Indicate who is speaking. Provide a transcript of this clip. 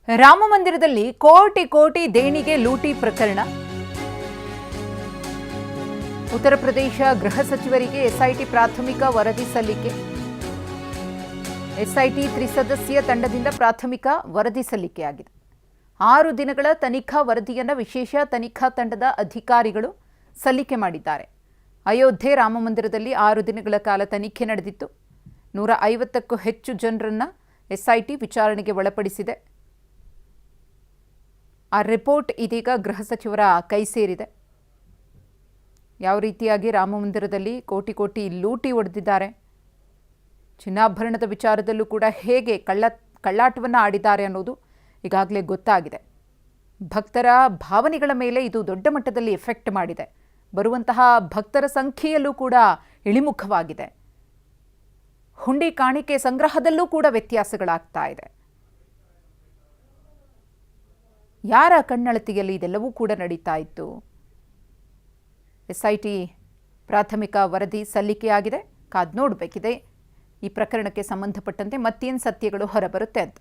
Speaker 1: ರಾಮ ಮಂದಿರದಲ್ಲಿ ಕೋಟಿ ಕೋಟಿ ದೇಣಿಗೆ ಲೂಟಿ ಪ್ರಕರಣ. ಉತ್ತರ ಪ್ರದೇಶ ಗೃಹ ಸಚಿವರಿಗೆ ಎಸ್ಐಟಿ ಪ್ರಾಥಮಿಕ ವರದಿ ಸಲ್ಲಿಕೆ. ಎಸ್ಐಟಿ ತ್ರಿಸದಸ್ಯ ತಂಡದಿಂದ ಪ್ರಾಥಮಿಕ ವರದಿ ಸಲ್ಲಿಕೆಯಾಗಿದೆ. 6 ದಿನಗಳ ತನಿಖಾ ವರದಿಯನ್ನು ವಿಶೇಷ ತನಿಖಾ ತಂಡದ ಅಧಿಕಾರಿಗಳು ಸಲ್ಲಿಕೆ ಮಾಡಿದ್ದಾರೆ. ಅಯೋಧ್ಯೆ ರಾಮ ಮಂದಿರದಲ್ಲಿ 6 ದಿನಗಳ ಕಾಲ ತನಿಖೆ ನಡೆದಿತ್ತು. 150ಕ್ಕೂ ಹೆಚ್ಚು ಜನರನ್ನು ಎಸ್ಐಟಿ ವಿಚಾರಣೆಗೆ ಒಳಪಡಿಸಿದೆ. ಆ ರಿಪೋರ್ಟ್ ಇದೀಗ ಗೃಹ ಸಚಿವರ ಕೈ ಸೇರಿದೆ. ಯಾವ ರೀತಿಯಾಗಿ ರಾಮ ಮಂದಿರದಲ್ಲಿ ಕೋಟಿ ಕೋಟಿ ಲೂಟಿ ಹೊಡೆದಿದ್ದಾರೆ, ಚಿನ್ನಾಭರಣದ ವಿಚಾರದಲ್ಲೂ ಕೂಡ ಹೇಗೆ ಕಳ್ಳಾಟವನ್ನು ಆಡಿದ್ದಾರೆ ಅನ್ನೋದು ಈಗಾಗಲೇ ಗೊತ್ತಾಗಿದೆ. ಭಕ್ತರ ಭಾವನೆಗಳ ಮೇಲೆ ಇದು ದೊಡ್ಡ ಮಟ್ಟದಲ್ಲಿ ಎಫೆಕ್ಟ್ ಮಾಡಿದೆ. ಬರುವಂತಹ ಭಕ್ತರ ಸಂಖ್ಯೆಯಲ್ಲೂ ಕೂಡ ಇಳಿಮುಖವಾಗಿದೆ. ಹುಂಡಿ ಕಾಣಿಕೆ ಸಂಗ್ರಹದಲ್ಲೂ ಕೂಡ ವ್ಯತ್ಯಾಸಗಳಾಗ್ತಾ ಇದೆ. ಯಾರ ಕಣ್ಣಳತೆಯಲ್ಲಿ ಇದೆಲ್ಲವೂ ಕೂಡ ನಡೀತಾ ಇತ್ತು? ಎಸ್ಐಟಿ ಪ್ರಾಥಮಿಕ ವರದಿ ಸಲ್ಲಿಕೆಯಾಗಿದೆ. ಕಾದು ನೋಡಬೇಕಿದೆ ಈ ಪ್ರಕರಣಕ್ಕೆ ಸಂಬಂಧಪಟ್ಟಂತೆ ಮತ್ತೇನು ಸತ್ಯಗಳು ಹೊರಬರುತ್ತೆ ಅಂತ.